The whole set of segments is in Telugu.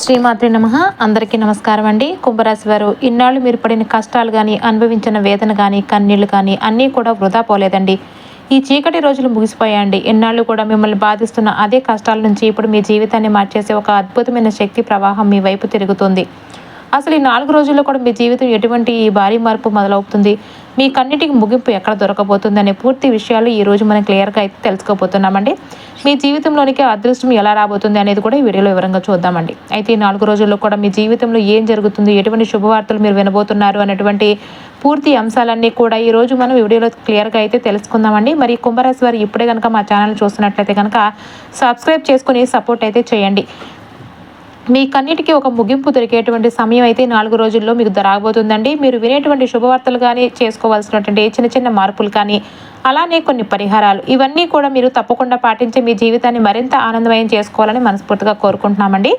శ్రీమాత్రి నమః. అందరికీ నమస్కారం అండి. కుంభరాశి వారు, ఇన్నాళ్ళు మీరు పడిన కష్టాలు కానీ, అనుభవించిన వేదన కానీ, కన్నీళ్లు కానీ అన్నీ కూడా వృధా పోలేదండి. ఈ చీకటి రోజులు ముగిసిపోయాయండి. ఎన్నాళ్ళు కూడా మిమ్మల్ని బాధిస్తున్న అదే కష్టాల నుంచి ఇప్పుడు మీ జీవితాన్ని మార్చేసే ఒక అద్భుతమైన శక్తి ప్రవాహం మీ వైపు తిరుగుతుంది. అసలు ఈ 4 రోజుల్లో కూడా మీ జీవితం ఎటువంటి భారీ మార్పు మొదలవుతుంది, మీ కన్నిటికి ముగింపు ఎక్కడ దొరకబోతుంది అనే పూర్తి విషయాలు ఈ రోజు మనం క్లియర్గా అయితే తెలుసుకోబోతున్నామండి. మీ జీవితంలోనికి అదృష్టం ఎలా రాబోతుంది అనేది కూడా ఈ వీడియోలో వివరంగా చూద్దామండి. అయితే ఈ 4 రోజుల్లో కూడా మీ జీవితంలో ఏం జరుగుతుంది, ఎటువంటి శుభవార్తలు మీరు వినబోతున్నారు అనేటువంటి పూర్తి అంశాలన్నీ కూడా ఈ రోజు మనం వీడియోలో క్లియర్గా అయితే తెలుసుకుందామండి. మరి కుంభరాశి వారు ఇప్పుడే కనుక మా ఛానల్ చూస్తున్నట్లయితే కనుక సబ్స్క్రైబ్ చేసుకుని సపోర్ట్ అయితే చేయండి. మీ కన్నిటికీ ఒక ముగింపు దొరికేటువంటి సమయం అయితే 4 రోజుల్లో మీకు రాబోతుందండి. మీరు వినేటువంటి శుభవార్తలు కానీ, చేసుకోవాల్సినటువంటి చిన్న చిన్న మార్పులు కానీ, అలానే కొన్ని పరిహారాలు, ఇవన్నీ కూడా మీరు తప్పకుండా పాటించి మీ జీవితాన్ని మరింత ఆనందమయం చేసుకోవాలని మనస్ఫూర్తిగా కోరుకుంటున్నామండి.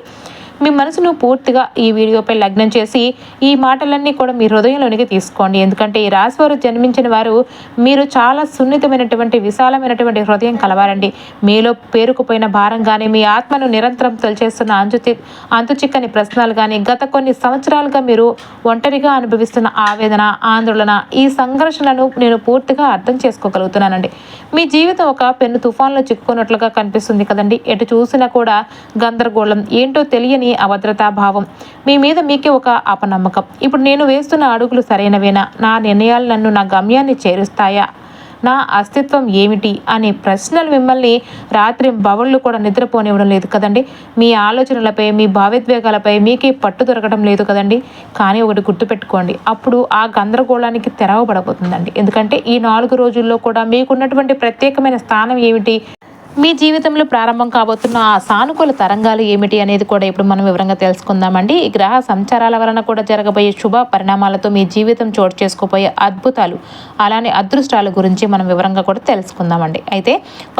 మీ మనసును పూర్తిగా ఈ వీడియోపై లగ్నం చేసి ఈ మాటలన్నీ కూడా మీ హృదయంలోనికి తీసుకోండి. ఎందుకంటే ఈ రాశి వారు జన్మించిన వారు మీరు చాలా సున్నితమైనటువంటి, విశాలమైనటువంటి హృదయం కలవారండి. మీలో పేరుకుపోయిన భారం కానీ, మీ ఆత్మను నిరంతరం తొలిచేస్తున్న అంతుచిక్కని ప్రశ్నలు కానీ, గత కొన్ని సంవత్సరాలుగా మీరు ఒంటరిగా అనుభవిస్తున్న ఆవేదన, ఆందోళన, ఈ సంఘర్షణను నేను పూర్తిగా అర్థం చేసుకోగలుగుతున్నానండి. మీ జీవితం ఒక పెను తుఫాన్లో చిక్కుకున్నట్లుగా కనిపిస్తుంది కదండి. ఎటు చూసినా కూడా గందరగోళం, ఏంటో తెలియని అభద్రతా భావం, మీ మీద మీకే ఒక అపనమ్మకం. ఇప్పుడు నేను వేస్తున్న అడుగులు సరైనవేనా, నా నిర్ణయాలు నన్ను నా గమ్యాన్ని చేరుస్తాయా, నా అస్తిత్వం ఏమిటి అనే ప్రశ్నలు మిమ్మల్ని రాత్రి బవళ్ళు కూడా నిద్రపోనివ్వడం లేదు కదండి. మీ ఆలోచనలపై, మీ భావోద్వేగాలపై మీకే పట్టు దొరకడం లేదు కదండి. కానీ ఒకటి గుర్తుపెట్టుకోండి, అప్పుడు ఆ గందరగోళానికి తెరవబడబోతుందండి. ఎందుకంటే ఈ 4 రోజుల్లో కూడా మీకున్నటువంటి ప్రత్యేకమైన స్థానం ఏమిటి, మీ జీవితంలో ప్రారంభం కాబోతున్న ఆ సానుకూల తరంగాలు ఏమిటి అనేది కూడా ఇప్పుడు మనం వివరంగా తెలుసుకుందామండి. ఈ గ్రహ సంచారాల వలన కూడా జరగబోయే శుభ పరిణామాలతో మీ జీవితం చోటు చేసుకోబోయే అద్భుతాలు, అలానే అదృష్టాల గురించి మనం వివరంగా కూడా తెలుసుకుందామండి. అయితే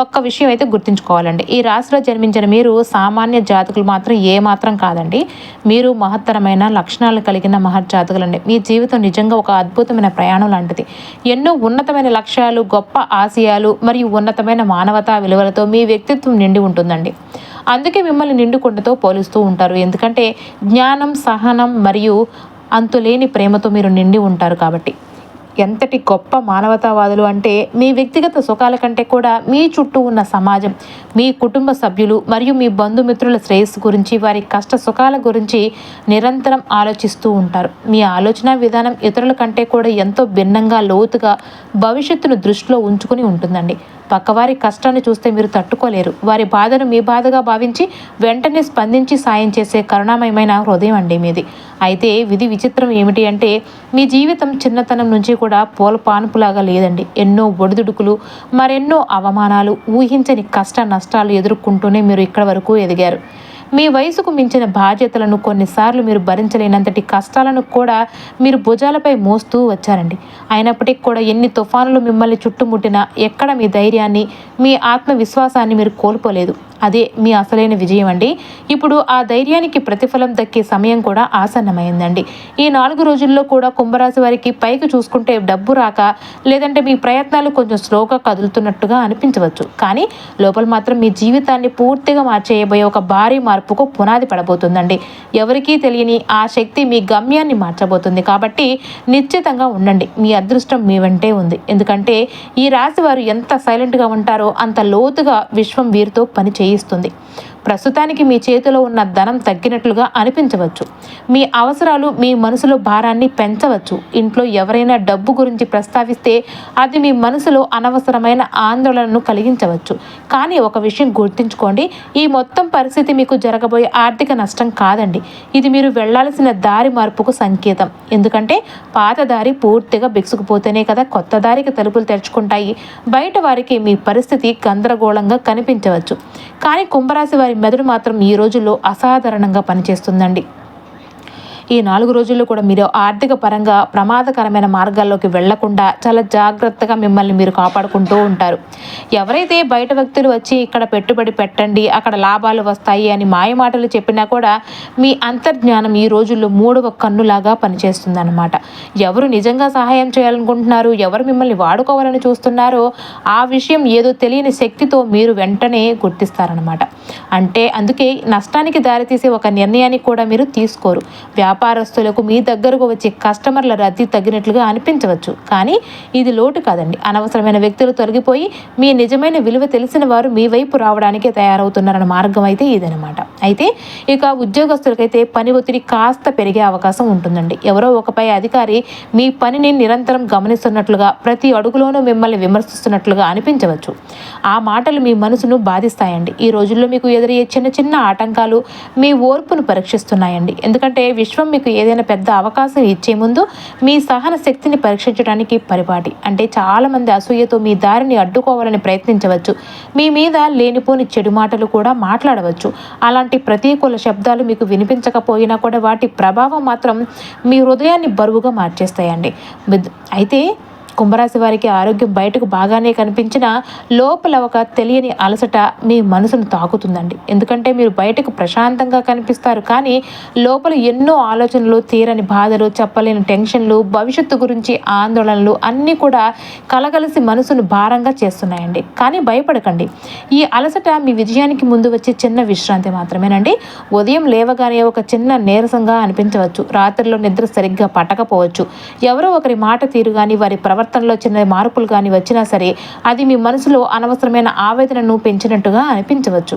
ఒక్క విషయం అయితే గుర్తుంచుకోవాలండి, ఈ రాశిలో జన్మించిన మీరు సామాన్య జాతకులు మాత్రం ఏమాత్రం కాదండి. మీరు మహత్తరమైన లక్షణాలు కలిగిన మహర్జాతకులండి. మీ జీవితం నిజంగా ఒక అద్భుతమైన ప్రయాణం లాంటిది. ఎన్నో ఉన్నతమైన లక్ష్యాలు, గొప్ప ఆశయాలు మరియు ఉన్నతమైన మానవతా విలువలతో మీ వ్యక్తిత్వం నిండి ఉంటుందండి. అందుకే మిమ్మల్ని నిండు కొండతో పోలుస్తూ ఉంటారు. ఎందుకంటే జ్ఞానం, సహనం మరియు అంతులేని ప్రేమతో మీరు నిండి ఉంటారు కాబట్టి. ఎంతటి గొప్ప మానవతావాదులు అంటే, మీ వ్యక్తిగత సుఖాల కంటే కూడా మీ చుట్టూ ఉన్న సమాజం, మీ కుటుంబ సభ్యులు మరియు మీ బంధుమిత్రుల శ్రేయస్సు గురించి, వారి కష్ట సుఖాల గురించి నిరంతరం ఆలోచిస్తూ ఉంటారు. మీ ఆలోచన విధానం ఇతరుల కంటే కూడా ఎంతో భిన్నంగా, లోతుగా భవిష్యత్తును దృష్టిలో ఉంచుకుని ఉంటుందండి. పక్కవారి కష్టాన్ని చూస్తే మీరు తట్టుకోలేరు. వారి బాధను మీ బాధగా భావించి వెంటనే స్పందించి సాయం చేసే కరుణామయమైన హృదయం అండి మీది. అయితే విధి విచిత్రం ఏమిటి అంటే, మీ జీవితం చిన్నతనం నుంచి కూడా పూల పానుపులాగా లేదండి. ఎన్నో ఒడిదుడుకులు, మరెన్నో అవమానాలు, ఊహించని కష్ట నష్టాలు ఎదుర్కొంటూనే మీరు ఇక్కడ వరకు ఎదిగారు. మీ వయసుకు మించిన బాధ్యతలను, కొన్నిసార్లు మీరు భరించలేనంతటి కష్టాలను కూడా మీరు భుజాలపై మోస్తూ వచ్చారండి. అయినప్పటికీ కూడా ఎన్ని తుఫానులు మిమ్మల్ని చుట్టుముట్టినా ఎక్కడ మీ ధైర్యాన్ని, మీ ఆత్మవిశ్వాసాన్ని మీరు కోల్పోలేదు. అదే మీ అసలైన విజయం అండి. ఇప్పుడు ఆ ధైర్యానికి ప్రతిఫలం దక్కే సమయం కూడా ఆసన్నమైందండి. ఈ 4 రోజుల్లో కూడా కుంభరాశి వారికి పైకి చూసుకుంటే డబ్బు రాక, లేదంటే మీ ప్రయత్నాలు కొంచెం స్లోగా కదులుతున్నట్టుగా అనిపించవచ్చు. కానీ లోపల మాత్రం మీ జీవితాన్ని పూర్తిగా మార్చేయబోయే ఒక భారీ మార్పుకు పునాది పడబోతుందండి. ఎవరికీ తెలియని ఆ శక్తి మీ గమ్యాన్ని మార్చబోతుంది. కాబట్టి నిశ్చితంగా ఉండండి, మీ అదృష్టం మీ వెంటే ఉంది. ఎందుకంటే ఈ రాశి వారు ఎంత సైలెంట్గా ఉంటారో అంత లోతుగా విశ్వం వీరితో పని చేయిస్తుంది. ప్రస్తుతానికి మీ చేతిలో ఉన్న ధనం తగ్గినట్లుగా అనిపించవచ్చు. మీ అవసరాలు మీ మనసులో భారాన్ని పెంచవచ్చు. ఇంట్లో ఎవరైనా డబ్బు గురించి ప్రస్తావిస్తే అది మీ మనసులో అనవసరమైన ఆందోళనను కలిగించవచ్చు. కానీ ఒక విషయం గుర్తుంచుకోండి, ఈ మొత్తం పరిస్థితి మీకు జరగబోయే ఆర్థిక నష్టం కాదండి. ఇది మీరు వెళ్లాల్సిన దారి మార్పుకు సంకేతం. ఎందుకంటే పాత దారి పూర్తిగా బిగుసుకుపోతేనే కదా కొత్త దారికి తలుపులు తెరుచుకుంటాయి. బయట వారికి మీ పరిస్థితి గందరగోళంగా కనిపించవచ్చు. కానీ కుంభరాశి వారి మెదడు మాత్రం ఈ రోజుల్లో అసాధారణంగా పనిచేస్తుందండి. ఈ 4 రోజుల్లో కూడా మీరు ఆర్థిక పరంగా ప్రమాదకరమైన మార్గాల్లోకి వెళ్లకుండా చాలా జాగ్రత్తగా మిమ్మల్ని మీరు కాపాడుకుంటూ ఉంటారు. ఎవరైతే బయట వ్యక్తులు వచ్చి ఇక్కడ పెట్టుబడి పెట్టండి, అక్కడ లాభాలు వస్తాయి అని మాయమాటలు చెప్పినా కూడా మీ అంతర్జ్ఞానం ఈ రోజుల్లో 3వ కన్నులాగా పనిచేస్తుందన్నమాట. ఎవరు నిజంగా సహాయం చేయాలనుకుంటున్నారు, ఎవరు మిమ్మల్ని వాడుకోవాలని చూస్తున్నారో ఆ విషయం ఏదో తెలియని శక్తితో మీరు వెంటనే గుర్తిస్తారనమాట. అంటే అందుకే నష్టానికి దారితీసే ఒక నిర్ణయాన్ని కూడా మీరు తీసుకోరు. వ్యాపారస్తులకు మీ దగ్గరకు వచ్చే కస్టమర్ల రద్దీ తగ్గినట్లుగా అనిపించవచ్చు, కానీ ఇది లోటు కాదండి. అనవసరమైన వ్యక్తులు తొలగిపోయి మీ నిజమైన విలువ తెలిసిన వారు మీ వైపు రావడానికి తయారవుతున్నారన్న మార్గం అయితే ఇదనమాట. అయితే ఇక ఉద్యోగస్తులకైతే పని ఒత్తిడి కాస్త పెరిగే అవకాశం ఉంటుందండి. ఎవరో ఒకపై అధికారి మీ పనిని నిరంతరం గమనిస్తున్నట్లుగా, ప్రతి అడుగులోనూ మిమ్మల్ని విమర్శిస్తున్నట్లుగా అనిపించవచ్చు. ఆ మాటలు మీ మనసును బాధిస్తాయండి. ఈ రోజుల్లో మీకు ఎదురయ్యే చిన్న చిన్న ఆటంకాలు మీ ఓర్పును పరీక్షిస్తున్నాయండి. ఎందుకంటే విశ్వం మీకు ఏదైనా పెద్ద అవకాశం ఇచ్చే ముందు మీ సహన శక్తిని పరీక్షించడానికి పరిపాటి. అంటే చాలామంది అసూయతో మీ దారిని అడ్డుకోవాలని ప్రయత్నించవచ్చు, మీ మీద లేనిపోని చెడు మాటలు కూడా మాట్లాడవచ్చు. అలాంటి ప్రతికూల శబ్దాలు మీకు వినిపించకపోయినా కూడా వాటి ప్రభావం మాత్రం మీ హృదయాన్ని బరువుగా మార్చేస్తాయండి. అయితే కుంభరాశి వారికి ఆరోగ్యం బయటకు బాగానే కనిపించినా లోపల ఒక తెలియని అలసట మీ మనసును తాకుతుందండి. ఎందుకంటే మీరు బయటకు ప్రశాంతంగా కనిపిస్తారు, కానీ లోపల ఎన్నో ఆలోచనలు, తీరని బాధలు, చెప్పలేని టెన్షన్లు, భవిష్యత్తు గురించి ఆందోళనలు అన్నీ కూడా కలగలిసి మనసును భారంగా చేస్తున్నాయండి. కానీ భయపడకండి, ఈ అలసట మీ విజయానికి ముందు వచ్చే చిన్న విశ్రాంతి మాత్రమేనండి. ఉదయం లేవగానే ఒక చిన్న నీరసంగా అనిపించవచ్చు, రాత్రిలో నిద్ర సరిగ్గా పట్టకపోవచ్చు, ఎవరో ఒకరి మాట తీరు కానీ వారి ప్రవర్తనలో చిన్న మార్పులు కానీ వచ్చినా సరే అది మీ మనసులో అనవసరమైన ఆవేదనను పెంచినట్టుగా అనిపించవచ్చు.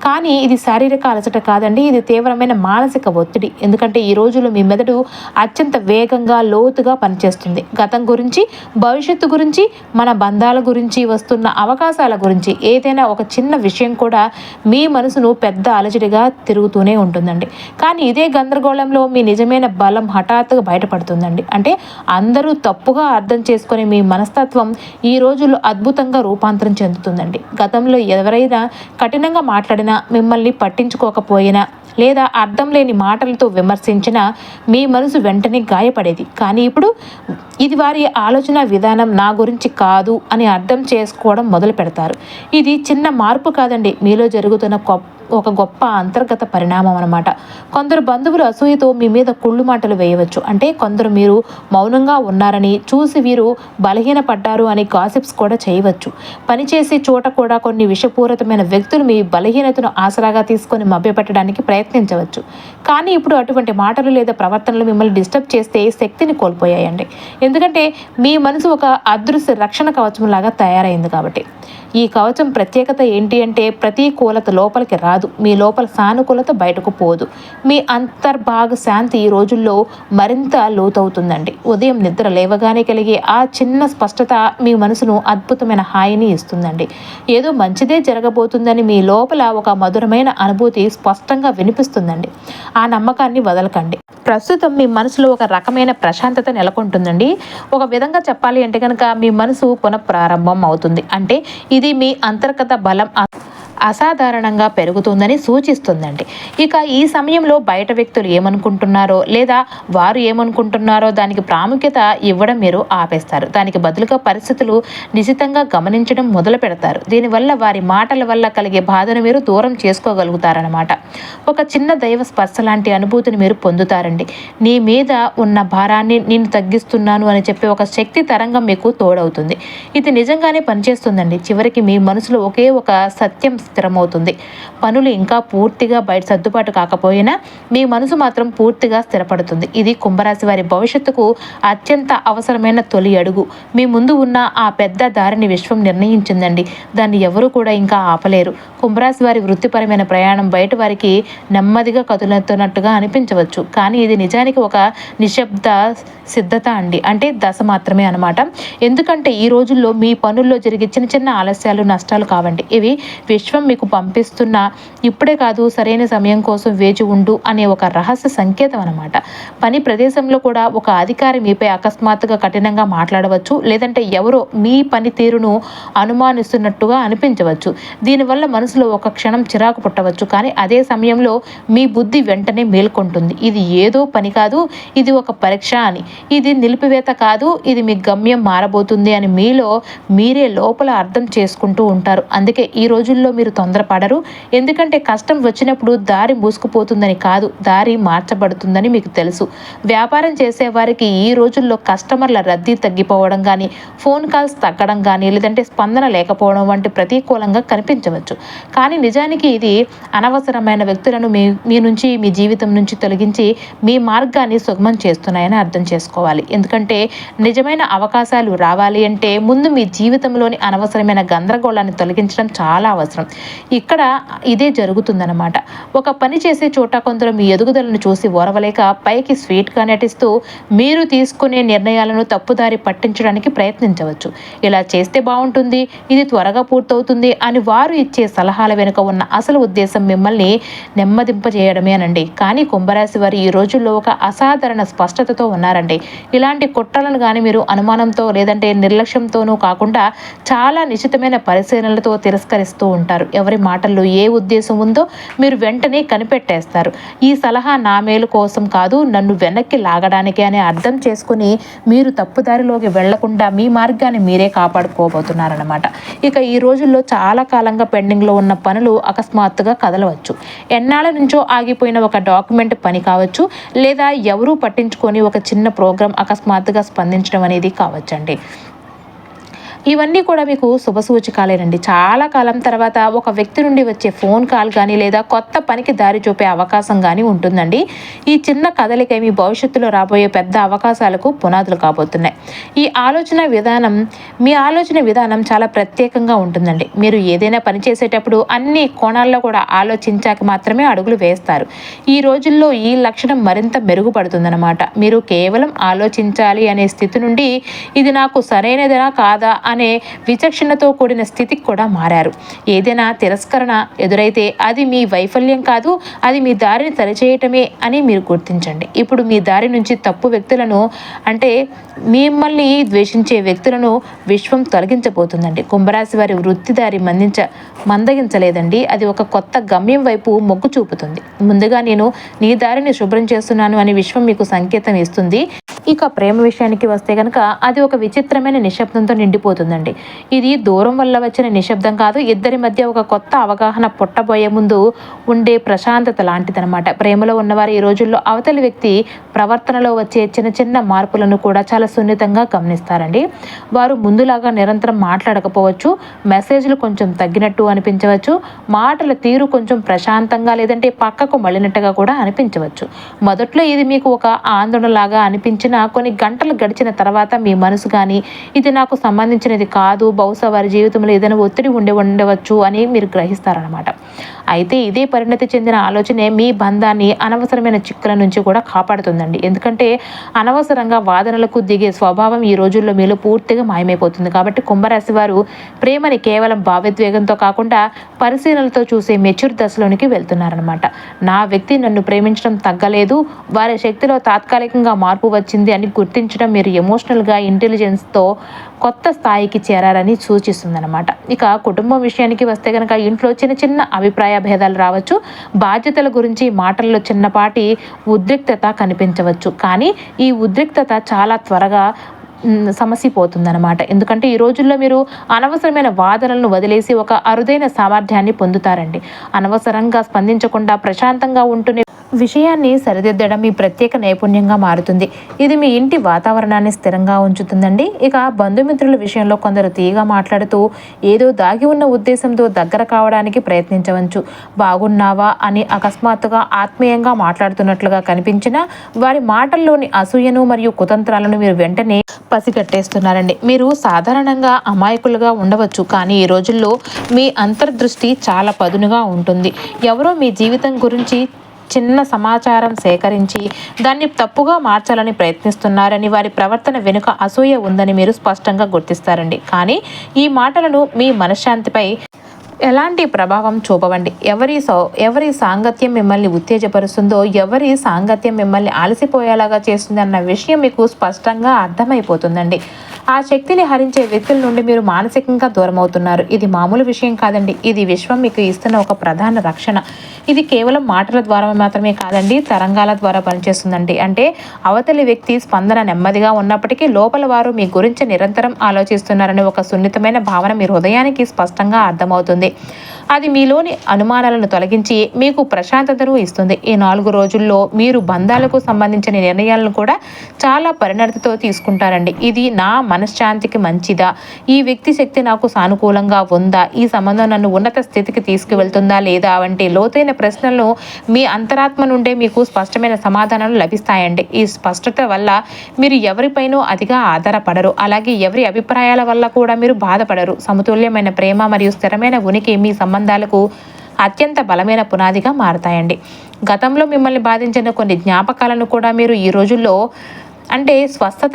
కానీ ఇది శారీరక అలసట కాదండి, ఇది తీవ్రమైన మానసిక ఒత్తిడి. ఎందుకంటే ఈ రోజుల్లో మీ మెదడు అత్యంత వేగంగా లోతుగా పనిచేస్తుంది. గతం గురించి, భవిష్యత్తు గురించి, మన బంధాల గురించి, వస్తున్న అవకాశాల గురించి ఏదైనా ఒక చిన్న విషయం కూడా మీ మనసును పెద్ద అలజడిగా తిరుగుతూనే ఉంటుందండి. కానీ ఇదే గందరగోళంలో మీ నిజమైన బలం హఠాత్తుగా బయటపడుతుందండి. అంటే అందరూ తప్పుగా అర్థం చేసుకుని మీ మనస్తత్వం ఈ రోజుల్లో అద్భుతంగా రూపాంతరం చెందుతుందండి. గతంలో ఎవరైనా కఠినంగా మాట్లాడినా, మిమ్మల్ని పట్టించుకోకపోయినా లేదా అర్థం లేని మాటలతో విమర్శించినా మీ మనసు వెంటనే గాయపడేది. కానీ ఇప్పుడు ఇది వారి ఆలోచన విధానం నా గురించి కాదు అని అర్థం చేసుకోవడం మొదలు పెడతారు. ఇది చిన్న మార్పు కాదండి, మీలో జరుగుతున్న ఒక గొప్ప అంతర్గత పరిణామం అన్నమాట. కొందరు బంధువులు అసూయతో మీ మీద కుళ్ళు మాటలు వేయవచ్చు. అంటే కొందరు మీరు మౌనంగా ఉన్నారని చూసి వీరు బలహీనపడ్డారు అని గాసిప్స్ కూడా చేయవచ్చు. పనిచేసే చోట కూడా కొన్ని విషపూరితమైన వ్యక్తులు మీ బలహీనతను ఆసరాగా తీసుకొని మభ్యపెట్టడానికి ప్రయత్నించవచ్చు. కానీ ఇప్పుడు అటువంటి మాటలు లేదా ప్రవర్తనలు మిమ్మల్ని డిస్టర్బ్ చేస్తే శక్తిని కోల్పోయాయండి. ఎందుకంటే మీ మనసు ఒక అదృశ్య రక్షణ కవచం లాగా తయారైంది కాబట్టి. ఈ కవచం ప్రత్యేకత ఏంటి అంటే ప్రతికూలత లోపలికి రాదు, మీ లోపల సానుకూలత బయటకు పోదు. మీ అంతర్భాగ శాంతి ఈ రోజుల్లో మరింత లోతవుతుందండి. ఉదయం నిద్ర లేవగానే కలిగే ఆ చిన్న స్పష్టత మీ మనసును అద్భుతమైన హాయిని ఇస్తుందండి. ఏదో మంచిదే జరగబోతుందని మీ లోపల ఒక మధురమైన అనుభూతి స్పష్టంగా వినిపిస్తుందండి. ఆ నమ్మకాన్ని వదలకండి. ప్రస్తుతం మీ మనసులో ఒక రకమైన ప్రశాంతత నెలకొంటుందండి. ఒక విధంగా చెప్పాలి అంటే కనుక మీ మనసు పునఃప్రారంభం అవుతుంది. అంటే ఇది మీ అంతర్గత బలం అసాధారణంగా పెరుగుతుందని సూచిస్తుందండి. ఇక ఈ సమయంలో బయట వ్యక్తులు ఏమనుకుంటున్నారో లేదా వారు ఏమనుకుంటున్నారో దానికి ప్రాముఖ్యత ఇవ్వడం మీరు ఆపేస్తారు. దానికి బదులుగా పరిస్థితులు నిశితంగా గమనించడం మొదలు పెడతారు. దీనివల్ల వారి మాటల వల్ల కలిగే బాధను మీరు దూరం చేసుకోగలుగుతారనమాట. ఒక చిన్న దైవ స్పర్శ లాంటి అనుభూతిని మీరు పొందుతారండి. నీ మీద ఉన్న భారాన్ని నేను తగ్గిస్తున్నాను అని చెప్పే ఒక శక్తి తరంగం మీకు తోడవుతుంది. ఇది నిజంగానే పనిచేస్తుందండి. చివరికి మీ మనసులో ఒకే ఒక సత్యం స్థిరమవుతుంది. పనులు ఇంకా పూర్తిగా బయట సర్దుబాటు కాకపోయినా మీ మనసు మాత్రం పూర్తిగా స్థిరపడుతుంది. ఇది కుంభరాశి వారి భవిష్యత్తుకు అత్యంత అవసరమైన తొలి అడుగు. మీ ముందు ఉన్న ఆ పెద్ద దారిని విశ్వం నిర్ణయించిందండి. దాన్ని ఎవరు కూడా ఇంకా ఆపలేరు. కుంభరాశి వారి వృత్తిపరమైన ప్రయాణం బయట వారికి నెమ్మదిగా కదులుతున్నట్టుగా అనిపించవచ్చు, కానీ ఇది నిజానికి ఒక నిశ్శబ్ద సిద్ధత అండి. అంటే దశ మాత్రమే అనమాట. ఎందుకంటే ఈ రోజుల్లో మీ పనుల్లో జరిగే చిన్న చిన్న ఆలస్యాలు, నష్టాలు కావండి. ఇవి విశ్వం విశ్వం మీకు పంపిస్తున్న ఇప్పుడే కాదు సరైన సమయం కోసం వేచి ఉండు అనే ఒక రహస్య సంకేతం అన్నమాట. పని ప్రదేశంలో కూడా ఒక అధికారి మీపై అకస్మాత్తుగా కఠినంగా మాట్లాడవచ్చు, లేదంటే ఎవరో మీ పనితీరును అనుమానిస్తున్నట్టుగా అనిపించవచ్చు. దీనివల్ల మనసులో ఒక క్షణం చిరాకు పుట్టవచ్చు, కానీ అదే సమయంలో మీ బుద్ధి వెంటనే మేల్కొంటుంది. ఇది ఏదో పని కాదు, ఇది ఒక పరీక్ష అని. ఇది నిలిపివేత కాదు, ఇది మీ గమ్యం మారబోతుంది అని మీలో మీరే లోపల అర్థం చేసుకుంటూ ఉంటారు. అందుకే ఈ రోజుల్లో మీరు తొందరపడరు, ఎందుకంటే కష్టం వచ్చినప్పుడు దారి మూసుకుపోతుందని కాదు, దారి మార్చబడుతుందని మీకు తెలుసు. వ్యాపారం చేసేవారికి ఈ రోజుల్లో కస్టమర్ల రద్దీ తగ్గిపోవడం కానీ, ఫోన్ కాల్స్ తగ్గడం కానీ, లేదంటే స్పందన లేకపోవడం వంటి ప్రతికూలంగా కనిపించవచ్చు. కానీ నిజానికి ఇది అనవసరమైన వ్యక్తులను మీ నుంచి మీ జీవితం నుంచి తొలగించి మీ మార్గాన్ని సుగమం చేస్తున్నాయని అర్థం చేసుకోవాలి. ఎందుకంటే నిజమైన అవకాశాలు రావాలి అంటే ముందు మీ జీవితంలోని అనవసరమైన గందరగోళాన్ని తొలగించడం చాలా అవసరం. ఇక్కడ ఇదే జరుగుతుందన్నమాట. ఒక పని చేసే చోట కొందరు మీ ఎదుగుదలను చూసి ఓరవలేక పైకి స్వీట్గా నటిస్తూ మీరు తీసుకునే నిర్ణయాలను తప్పుదారి పట్టించడానికి ప్రయత్నించవచ్చు. ఇలా చేస్తే బాగుంటుంది, ఇది త్వరగా పూర్తవుతుంది అని వారు ఇచ్చే సలహాల వెనుక ఉన్న అసలు ఉద్దేశం మిమ్మల్ని నెమ్మదింపజేయడమేనండి. కానీ కుంభరాశి వారు ఈ రోజుల్లో ఒక అసాధారణ స్పష్టతతో ఉన్నారండి. ఇలాంటి కుట్రలను కానీ మీరు అనుమానంతో లేదంటే నిర్లక్ష్యంతోనూ కాకుండా చాలా నిశ్చితమైన పరిశీలనలతో తిరస్కరిస్తూ ఉంటారు. ఎవరి మాటల్లో ఏ ఉద్దేశం ఉందో మీరు వెంటనే కనిపెట్టేస్తారు. ఈ సలహా నా మేలు కోసం కాదు, నన్ను వెనక్కి లాగడానికి అని అర్థం చేసుకుని మీరు తప్పుదారిలోకి వెళ్లకుండా మీ మార్గాన్ని మీరే కాపాడుకోబోతున్నారన్నమాట. ఇక ఈ రోజుల్లో చాలా కాలంగా పెండింగ్లో ఉన్న పనులు అకస్మాత్తుగా కదలవచ్చు. ఎన్నాళ్ళ నుంచో ఆగిపోయిన ఒక డాక్యుమెంట్ పని కావచ్చు, లేదా ఎవరూ పట్టించుకొని ఒక చిన్న ప్రోగ్రాం అకస్మాత్తుగా స్పందించడం అనేది కావచ్చండి. ఇవన్నీ కూడా మీకు శుభసూచకాలేనండి. చాలా కాలం తర్వాత ఒక వ్యక్తి నుండి వచ్చే ఫోన్ కాల్ కానీ లేదా కొత్త పనికి దారి చూపే అవకాశం కానీ ఉంటుందండి. ఈ చిన్న కదలిక మీ భవిష్యత్తులో రాబోయే పెద్ద అవకాశాలకు పునాదులు కాబోతున్నాయి. మీ ఆలోచన విధానం చాలా ప్రత్యేకంగా ఉంటుందండి. మీరు ఏదైనా పని చేసేటప్పుడు అన్ని కోణాల్లో కూడా ఆలోచించాక మాత్రమే అడుగులు వేస్తారు. ఈ రోజుల్లో ఈ లక్షణం మరింత మెరుగుపడుతుందన్నమాట. మీరు కేవలం ఆలోచించాలి అనే స్థితి నుండి ఇది నాకు సరైనదేనా కాదా అనే విచక్షణతో కూడిన స్థితికి కూడా మారారు. ఏదైనా తిరస్కరణ ఎదురైతే అది మీ వైఫల్యం కాదు, అది మీ దారిని సరిచేయటమే అని మీరు గుర్తించండి. ఇప్పుడు మీ దారి నుంచి తప్పు వ్యక్తులను అంటే మిమ్మల్ని ద్వేషించే వ్యక్తులను విశ్వం తొలగించబోతుందండి. కుంభరాశి వారి వృత్తి దారి మందగించలేదండి, అది ఒక కొత్త గమ్యం వైపు మొగ్గు చూపుతుంది. ముందుగా నేను నీ దారిని శుభ్రం చేస్తున్నాను అని విశ్వం మీకు సంకేతం ఇస్తుంది. ఇక ప్రేమ విషయానికి వస్తే కనుక అది ఒక విచిత్రమైన నిశ్శబ్దంతో నిండిపోతుందండి. ఇది దూరం వల్ల వచ్చిన నిశ్శబ్దం కాదు, ఇద్దరి మధ్య ఒక కొత్త అవగాహన పుట్టబోయే ముందు ఉండే ప్రశాంతత లాంటిదనమాట. ప్రేమలో ఉన్నవారు ఈ రోజుల్లో అవతలి వ్యక్తి ప్రవర్తనలో వచ్చే చిన్న చిన్న మార్పులను కూడా చాలా సున్నితంగా గమనిస్తారండి. వారు ముందులాగా నిరంతరం మాట్లాడకపోవచ్చు, మెసేజ్లు కొంచెం తగ్గినట్టు అనిపించవచ్చు, మాటల తీరు కొంచెం ప్రశాంతంగా లేదంటే పక్కకు మళ్ళినట్టుగా కూడా అనిపించవచ్చు. మొదట్లో ఇది మీకు ఒక ఆందోళనలాగా అనిపించిన కొన్ని గంటలు గడిచిన తర్వాత మీ మనసు కానీ ఇది నాకు సంబంధించినది కాదు, బహుశా వారి జీవితంలో ఏదైనా ఒత్తిడి ఉండవచ్చు అని మీరు గ్రహిస్తారనమాట. అయితే ఇదే పరిణతి చెందిన ఆలోచనే మీ బంధాన్ని అనవసరమైన చిక్కుల నుంచి కూడా కాపాడుతుందండి. ఎందుకంటే అనవసరంగా వాదనలకు దిగే స్వభావం ఈ రోజుల్లో మీలో పూర్తిగా మాయమైపోతుంది. కాబట్టి కుంభరాశి వారు ప్రేమని కేవలం భావోద్వేగంతో కాకుండా పరిశీలనలతో చూసే మెచ్యూర్ దశలోనికి వెళ్తున్నారనమాట. నా వ్యక్తి నన్ను ప్రేమించడం తగ్గలేదు, వారి శక్తిలో తాత్కాలికంగా మార్పు వచ్చింది అని గుర్తించడం మీరు ఎమోషనల్గా ఇంటెలిజెన్స్తో కొత్త స్థాయికి చేరారని సూచిస్తుందన్నమాట. ఇక కుటుంబం విషయానికి వస్తే కనుక ఇంట్లో చిన్న చిన్న అభిప్రాయ భేదాలు రావచ్చు, బాధ్యతల గురించి మాటల్లో చిన్నపాటి ఉద్రిక్తత కనిపించవచ్చు. కానీ ఈ ఉద్రిక్తత చాలా త్వరగా సమసిపోతుందన్నమాట. ఎందుకంటే ఈ రోజుల్లో మీరు అనవసరమైన వాదనలను వదిలేసి ఒక అరుదైన సామర్థ్యాన్ని పొందుతారండి. అనవసరంగా స్పందించకుండా ప్రశాంతంగా ఉంటూనే విషయాన్ని సరిదిద్దడం మీ ప్రత్యేక నైపుణ్యంగా మారుతుంది. ఇది మీ ఇంటి వాతావరణాన్ని స్థిరంగా ఉంచుతుందండి. ఇక బంధుమిత్రుల విషయంలో కొందరు తీగా మాట్లాడుతూ ఏదో దాగి ఉన్న ఉద్దేశంతో దగ్గర కావడానికి ప్రయత్నించవచ్చు. బాగున్నావా అని అకస్మాత్తుగా ఆత్మీయంగా మాట్లాడుతున్నట్లుగా కనిపించినా వారి మాటల్లోని అసూయను మరియు కుతంత్రాలను మీరు వెంటనే పసిగట్టేస్తున్నారండి. మీరు సాధారణంగా అమాయకులుగా ఉండవచ్చు, కానీ ఈ రోజుల్లో మీ అంతర్దృష్టి చాలా పదునుగా ఉంటుంది. ఎవరో మీ జీవితం గురించి చిన్న సమాచారం సేకరించి దాన్ని తప్పుగా మార్చాలని ప్రయత్నిస్తున్నారని, వారి ప్రవర్తన వెనుక అసూయ ఉందని మీరు స్పష్టంగా గుర్తిస్తారండి. కానీ ఈ మాటలను మీ మనశ్శాంతిపై ఎలాంటి ప్రభావం చూపవండి. ఎవరి సాంగత్యం మిమ్మల్ని ఉత్తేజపరుస్తుందో, ఎవరి సాంగత్యం మిమ్మల్ని అలసిపోయేలాగా చేస్తుంది అన్న విషయం మీకు స్పష్టంగా అర్థమైపోతుందండి. ఆ శక్తిని హరించే వ్యక్తుల నుండి మీరు మానసికంగా దూరం అవుతున్నారు. ఇది మామూలు విషయం కాదండి. ఇది విశ్వం మీకు ఇస్తున్న ఒక ప్రధాన రక్షణ. ఇది కేవలం మాటల ద్వారా మాత్రమే కాదండి, తరంగాల ద్వారా పనిచేస్తుందండి. అంటే అవతలి వ్యక్తి స్పందన నెమ్మదిగా ఉన్నప్పటికీ లోపల వారు మీ గురించి నిరంతరం ఆలోచిస్తున్నారని ఒక సున్నితమైన భావన మీ హృదయానికి స్పష్టంగా అర్థమవుతుంది. అది మీలోని అనుమానాలను తొలగించి మీకు ప్రశాంతతను ఇస్తుంది. ఈ 4 రోజుల్లో మీరు బంధాలకు సంబంధించిన నిర్ణయాలను కూడా చాలా పరిణతితో తీసుకుంటారండి. ఇది నా మనశ్శాంతికి మంచిదా, ఈ వ్యక్తి శక్తి నాకు సానుకూలంగా ఉందా, ఈ సంబంధం నన్ను ఉన్నత స్థితికి తీసుకువెళ్తుందా లేదా వంటి లోతైన ప్రశ్నలను మీ అంతరాత్మ నుండే మీకు స్పష్టమైన సమాధానాలు లభిస్తాయండి. ఈ స్పష్టత వల్ల మీరు ఎవరిపైనో అతిగా ఆధారపడరు, అలాగే ఎవరి అభిప్రాయాల వల్ల కూడా మీరు బాధపడరు. సమతుల్యమైన ప్రేమ మరియు స్థిరమైన ఉనికి మీ సంబంధాలకు అత్యంత బలమైన పునాదిగా మారతాయండి. గతంలో మిమ్మల్ని బాధించిన కొన్ని జ్ఞాపకాలను కూడా మీరు ఈ రోజుల్లో స్వస్థత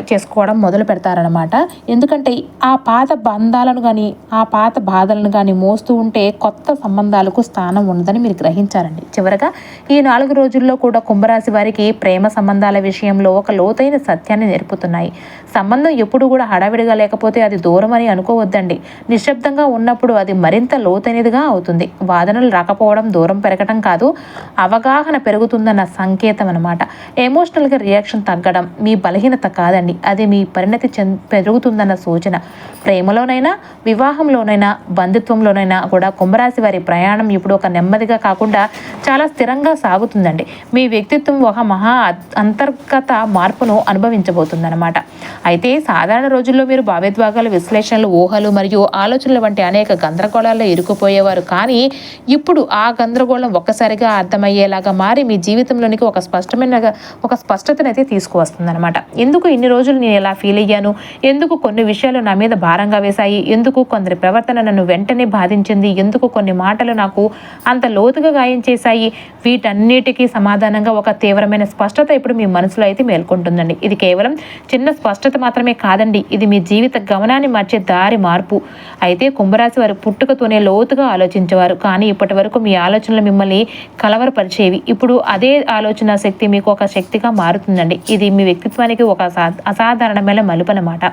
చేసుకోవడం మొదలు పెడతారనమాట. ఎందుకంటే ఆ పాత బంధాలను కానీ ఆ పాత బాధలను కానీ మోస్తూ ఉంటే కొత్త సంబంధాలకు స్థానం ఉండదని మీరు గ్రహించారండి. చివరగా ఈ 4 రోజుల్లో కూడా కుంభరాశి వారికి ప్రేమ సంబంధాల విషయంలో ఒక లోతైన సత్యాన్ని నేర్పుతున్నాయి. సంబంధం ఎప్పుడు కూడా హడావిడిగా లేకపోతే అది దూరం అని అనుకోవద్దండి. నిశ్శబ్దంగా ఉన్నప్పుడు అది మరింత లోతైనదిగా అవుతుంది. వాదనలు రాకపోవడం దూరం పెరగటం కాదు, అవగాహన పెరుగుతుందన్న సంకేతం అనమాట. ఎమోషనల్గా రియాక్షన్ తగ్గడం మీ బలహీనత కాదండి, అది మీ పరిణతి పెరుగుతుందన్న సూచన. ప్రేమలోనైనా, వివాహంలోనైనా, బంధుత్వంలోనైనా కూడా కుంభరాశి వారి ప్రయాణం ఇప్పుడు ఒక నెమ్మదిగా కాకుండా చాలా స్థిరంగా సాగుతుందండి. మీ వ్యక్తిత్వం ఒక మహా అంతర్గత మార్పును అనుభవించబోతుందన్నమాట. అయితే సాధారణ రోజుల్లో మీరు భావోద్వేగాలు, విశ్లేషణలు, ఊహలు మరియు ఆలోచనలు వంటి అనేక గందరగోళాల్లో ఇరుక్కుపోయేవారు. కానీ ఇప్పుడు ఆ గందరగోళం ఒక్కసారిగా అర్థమయ్యేలాగా మారి మీ జీవితంలోనికి ఒక స్పష్టతనైతే తీసుకువస్తుందన్నమాట. ఎందుకు ఇన్ని రోజులు నేను ఎలా ఫీల్ అయ్యాను, ఎందుకు కొన్ని విషయాలు నా మీద భారంగా వేశాయి, ఎందుకు కొందరి ప్రవర్తన నన్ను వెంటనే బాధించింది, ఎందుకు కొన్ని మాటలు నాకు అంత లోతుగా గాయం చేశాయి, వీటన్నిటికీ సమాధానంగా ఒక తీవ్రమైన స్పష్టత ఇప్పుడు మీ మనసులో అయితే మేల్కొంటుందండి. ఇది కేవలం చిన్న స్పష్టత మాత్రమే కాదండి, ఇది మీ జీవిత గమనాన్ని మార్చే దారి మార్పు. అయితే కుంభరాశి వారు పుట్టుకతోనే లోతుగా ఆలోచించేవారు, కానీ ఇప్పటి వరకు మీ ఆలోచనలు మిమ్మల్ని కలవరపరిచేవి. ఇప్పుడు అదే ఆలోచన శక్తి మీకు ఒక శక్తిగా మారుతుందండి. ఇది మీ వ్యక్తిత్వానికి ఒక అసాధారణమైన మలుపనమాట.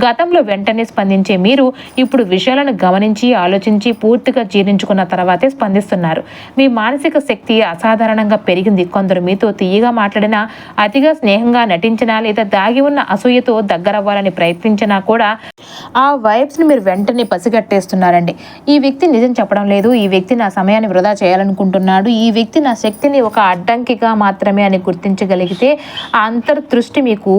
గతంలో వెంటనే స్పందించే మీరు ఇప్పుడు విషయాలను గమనించి ఆలోచించి పూర్తిగా జీర్ణించుకున్న తర్వాతే స్పందిస్తున్నారు. మీ మానసిక శక్తి అసాధారణంగా పెరిగింది. కొందరు మీతో తీయగా మాట్లాడినా, అతిగా స్నేహంగా నటించినా లేదా దాగి ఉన్న అసూయతో దగ్గరవ్వాలని ప్రయత్నించినా కూడా ఆ వైబ్స్ని మీరు వెంటనే పసిగట్టేస్తున్నారండి. ఈ వ్యక్తి నిజం చెప్పడం లేదు, ఈ వ్యక్తి నా సమయాన్ని వృధా చేయాలనుకుంటున్నాడు, ఈ వ్యక్తి నా శక్తిని ఒక అడ్డంకిగా మాత్రమే అని గుర్తించగలిగితే ఆ అంతర్దృష్టి మీకు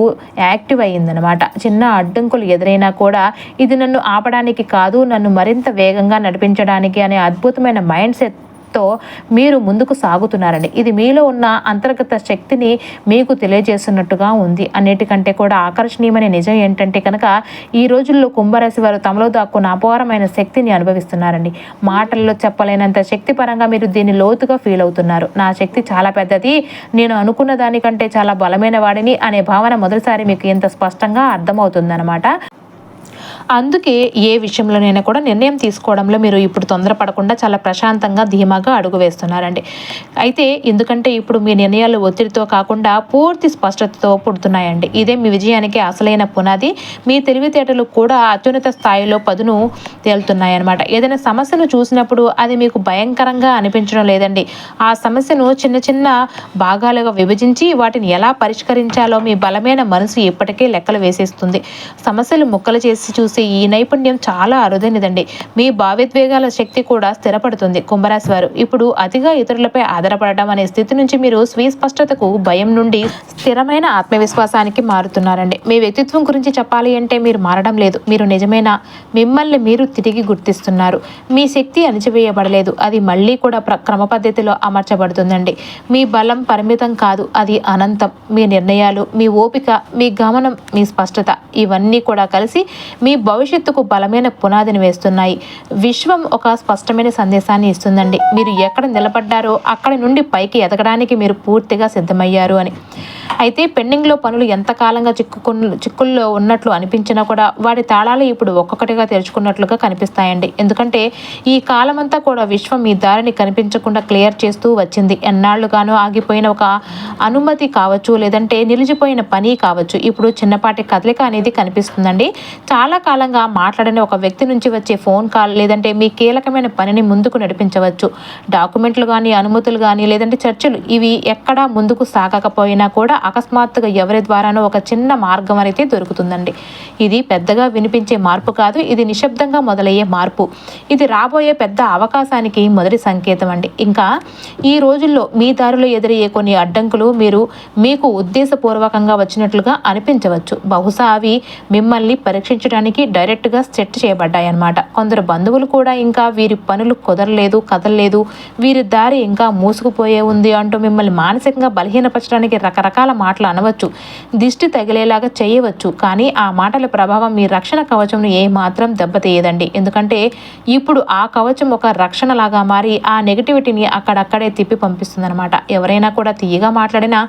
యాక్టివ్ అయ్యిందనమాట. చిన్న అడ్డంకులు ఎదురైనా కూడా ఇది నన్ను ఆపడానికి కాదు, నన్ను మరింత వేగంగా నడిపించడానికి అనే అద్భుతమైన మైండ్ సెట్తో మీరు ముందుకు సాగుతున్నారండి. ఇది మీలో ఉన్న అంతర్గత శక్తిని మీకు తెలియజేస్తున్నట్టుగా ఉంది. అన్నిటికంటే కూడా ఆకర్షణీయమైన నిజం ఏంటంటే కనుక ఈ రోజుల్లో కుంభరాశి వారు తమలో దాక్కున్న అపారమైన శక్తిని అనుభవిస్తున్నారండి. మాటల్లో చెప్పలేనంత శక్తి పరంగా మీరు దీన్ని లోతుగా ఫీల్ అవుతున్నారు. నా శక్తి చాలా పెద్దది, నేను అనుకున్న దానికంటే చాలా బలమైన వాడిని అనే భావన మొదటిసారి మీకు ఎంత స్పష్టంగా అర్థమవుతుందన్నమాట. అందుకే ఏ విషయంలోనైనా కూడా నిర్ణయం తీసుకోవడంలో మీరు ఇప్పుడు తొందరపడకుండా చాలా ప్రశాంతంగా ధీమాగా అడుగు వేస్తున్నారండి. అయితే ఎందుకంటే ఇప్పుడు మీ నిర్ణయాలు ఒత్తిడితో కాకుండా పూర్తి స్పష్టతతో పుడుతున్నాయండి. ఇదే మీ విజయానికి అసలైన పునాది. మీ తెలివితేటలు కూడా అత్యున్నత స్థాయిలో పదును తేలుతున్నాయన్నమాట. ఏదైనా సమస్యను చూసినప్పుడు అది మీకు భయంకరంగా అనిపించడం లేదండి. ఆ సమస్యను చిన్న చిన్న భాగాలుగా విభజించి వాటిని ఎలా పరిష్కరించాలో మీ బలమైన మనసు ఇప్పటికే లెక్కలు వేసేస్తుంది. సమస్యలు ముక్కలు చేసి చూసే ఈ నైపుణ్యం చాలా అరుదైనదండి. మీ భావోద్వేగాల శక్తి కూడా స్థిరపడుతుంది. కుంభరాశి వారు ఇప్పుడు అతిగా ఇతరులపై ఆధారపడడం అనే స్థితి నుంచి మీరు స్వీయ స్పష్టతకు, భయం నుండి స్థిరమైన ఆత్మవిశ్వాసానికి మారుతున్నారండి. మీ వ్యక్తిత్వం గురించి చెప్పాలి అంటే మీరు మారడం లేదు, మీరు నిజమైన మిమ్మల్ని మీరు తిరిగి గుర్తిస్తున్నారు. మీ శక్తి అణచివేయబడలేదు, అది మళ్ళీ కూడా క్రమ పద్ధతిలో అమర్చబడుతుందండి. మీ బలం పరిమితం కాదు, అది అనంతం. మీ నిర్ణయాలు, మీ ఓపిక, మీ గమనం, మీ స్పష్టత ఇవన్నీ కూడా కలిసి మీ భవిష్యత్తుకు బలమైన పునాదిని వేస్తున్నాయి. విశ్వం ఒక స్పష్టమైన సందేశాన్ని ఇస్తుందండి. మీరు ఎక్కడ నిలబడ్డారో అక్కడి నుండి పైకి ఎదగడానికి మీరు పూర్తిగా సిద్ధమయ్యారు అని. అయితే పెండింగ్లో పనులు ఎంతకాలంగా చిక్కుల్లో ఉన్నట్లు అనిపించినా కూడా వాటి తాళాలు ఇప్పుడు ఒక్కొక్కటిగా తెరుచుకున్నట్లుగా కనిపిస్తాయండి. ఎందుకంటే ఈ కాలమంతా కూడా విశ్వం మీ దారిని కనిపించకుండా క్లియర్ చేస్తూ వచ్చింది. ఎన్నాళ్లుగానో ఆగిపోయిన ఒక అనుమతి కావచ్చు, లేదంటే నిలిచిపోయిన పని కావచ్చు, ఇప్పుడు చిన్నపాటి కదలిక అనేది కనిపిస్తుందండి. చాలా కాలంగా మాట్లాడని ఒక వ్యక్తి నుంచి వచ్చే ఫోన్ కాల్, లేదంటే మీ కీలకమైన పనిని ముందుకు నడిపించవచ్చు. డాక్యుమెంట్లు కానీ, అనుమతులు కానీ, లేదంటే చర్చలు ఇవి ఎక్కడా ముందుకు సాగకపోయినా కూడా అకస్మాత్తుగా ఎవరి ద్వారానో ఒక చిన్న మార్గం అయితే దొరుకుతుందండి. ఇది పెద్దగా వినిపించే మార్పు కాదు, ఇది నిశ్శబ్దంగా మొదలయ్యే మార్పు. ఇది రాబోయే పెద్ద అవకాశానికి మొదటి సంకేతం అండి. ఇంకా ఈ రోజుల్లో మీ దారిలో ఎదురయ్యే కొన్ని అడ్డంకులు మీకు ఉద్దేశపూర్వకంగా వచ్చినట్లుగా అనిపించవచ్చు. బహుశా అవి మిమ్మల్ని పరీక్షించడానికి డైరెక్ట్గా సెట్ చేయబడ్డాయి అన్నమాట. కొందరు బంధువులు కూడా ఇంకా వీరి పనులు కుదరలేదు, కదలలేదు, వీరి దారి ఇంకా మూసుకుపోయే ఉంది అంటూ మిమ్మల్ని మానసికంగా బలహీనపరచడానికి రకరకాల మాటలు అనవచ్చు, దిష్టి తగిలేలాగా చేయవచ్చు. కానీ ఆ మాటల ప్రభావం మీ రక్షణ కవచంను ఏమాత్రం దెబ్బతీయదండి. ఎందుకంటే ఇప్పుడు ఆ కవచం ఒక రక్షణలాగా మారి ఆ నెగిటివిటీని అక్కడక్కడే తిప్పి పంపిస్తుంది అనమాట. ఎవరైనా కూడా తీయగా మాట్లాడినా,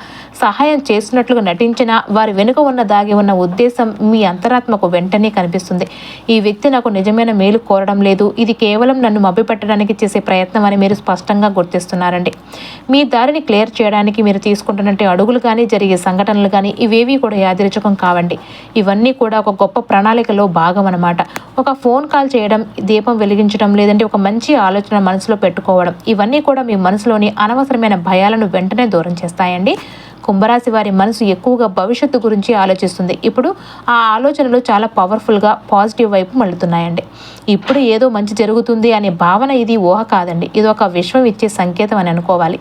సహాయం చేసినట్లుగా నటించినా వారి వెనుక దాగి ఉన్న ఉద్దేశం మీ అంతరాత్మకు వెంటనే కనిపిస్తుంది. ఈ వ్యక్తి నాకు నిజమైన మేలు కోరడం లేదు, ఇది కేవలం నన్ను మభ్యపెట్టడానికి చేసే ప్రయత్నం అని మీరు స్పష్టంగా గుర్తిస్తున్నారండి. మీ దారిని క్లియర్ చేయడానికి మీరు తీసుకుంటున్నట్టు అడుగులు కానీ, జరిగే సంఘటనలు కానీ ఇవేవి కూడా యాదృచ్ఛికం కావండి. ఇవన్నీ కూడా ఒక గొప్ప ప్రణాళికలో భాగం అన్నమాట. ఒక ఫోన్ కాల్ చేయడం, దీపం వెలిగించడం, లేదంటే ఒక మంచి ఆలోచన మనసులో పెట్టుకోవడం, ఇవన్నీ కూడా మీ మనసులోని అనవసరమైన భయాలను వెంటనే దూరం చేస్తాయండి. కుంభరాశి వారి మనసు ఎక్కువగా భవిష్యత్తు గురించి ఆలోచిస్తుంది. ఇప్పుడు ఆ ఆలోచనలు చాలా పవర్ఫుల్గా పాజిటివ్ వైపు మళ్ళుతున్నాయండి. ఇప్పుడు ఏదో మంచి జరుగుతుంది అనే భావన ఇది ఊహ కాదండి, ఇది ఒక విశ్వం ఇచ్చే సంకేతం అని అనుకోవాలి.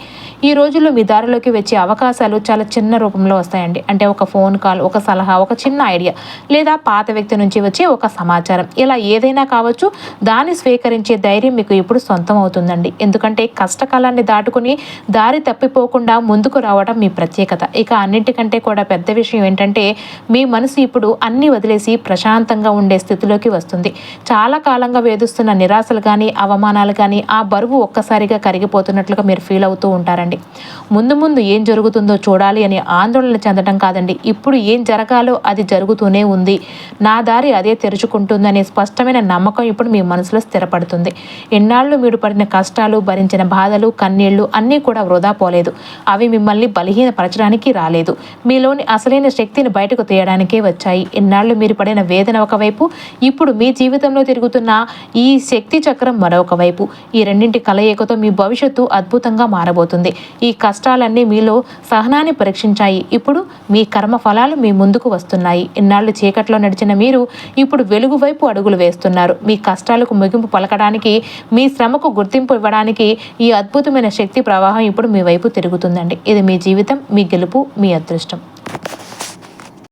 ఈ రోజుల్లో మీ దారిలోకి వచ్చే అవకాశాలు చాలా చిన్న రూపంలో వస్తాయండి. అంటే ఒక ఫోన్ కాల్, ఒక సలహా, ఒక చిన్న ఐడియా, లేదా పాత వ్యక్తి నుంచి వచ్చే ఒక సమాచారం, ఇలా ఏదైనా కావచ్చు. దాన్ని స్వీకరించే ధైర్యం మీకు ఇప్పుడు సొంతం అవుతుందండి. ఎందుకంటే కష్టకాలాన్ని దాటుకుని దారి తప్పిపోకుండా ముందుకు రావడం మీ ప్రత్యేకత. ఇక అన్నింటికంటే కూడా పెద్ద విషయం ఏంటంటే మీ మనసు ఇప్పుడు అన్ని వదిలేసి ప్రశాంతంగా ఉండే స్థితిలోకి వస్తుంది. చాలా కాలంగా వేధిస్తున్న నిరాశలు కానీ, అవమానాలు కానీ, ఆ బరువు ఒక్కసారిగా కరిగిపోతున్నట్లుగా మీరు ఫీల్ అవుతూ ఉంటారండి. ముందు ముందు ఏం జరుగుతుందో చూడాలి అని ఆందోళన చెందడం కాదండి, ఇప్పుడు ఏం జరగాలో అది జరుగుతూనే ఉంది, నా దారి అదే తెరుచుకుంటుందనే స్పష్టమైన నమ్మకం ఇప్పుడు మీ మనసులో స్థిరపడుతుంది. ఎన్నాళ్ళు మీరు పడిన కష్టాలు, భరించిన బాధలు, కన్నీళ్లు అన్నీ కూడా వృధా పోలేదు. అవి మిమ్మల్ని బలహీనపరచడానికి రాలేదు, మీలోని అసలైన శక్తిని బయటకు తీయడానికే వచ్చాయి. ఎన్నాళ్ళు మీరు పడిన వేదన ఒకవైపు, ఇప్పుడు మీ జీవితంలో తిరుగుతున్న ఈ శక్తి చక్రం మరొక వైపు. ఈ రెండింటి కలయికతో మీ భవిష్యత్తు అద్భుతంగా మారబోతుంది. ఈ కష్టాలన్నీ మీలో సహనాన్ని పరీక్షించాయి. ఇప్పుడు మీ కర్మ ఫలాలు మీ ముందుకు వస్తున్నాయి. ఎన్నాళ్ళు చీకట్లో నడిచిన మీరు ఇప్పుడు వెలుగు వైపు అడుగులు వేస్తున్నారు. మీ కష్టాలకు ముగింపు పలకడానికి, మీ శ్రమకు గుర్తింపు ఇవ్వడానికి ఈ అద్భుతమైన శక్తి ప్రవాహం ఇప్పుడు మీ వైపు తిరుగుతుందండి. ఇది మీ జీవితం, మీ గెలుపు, మీ అదృష్టం.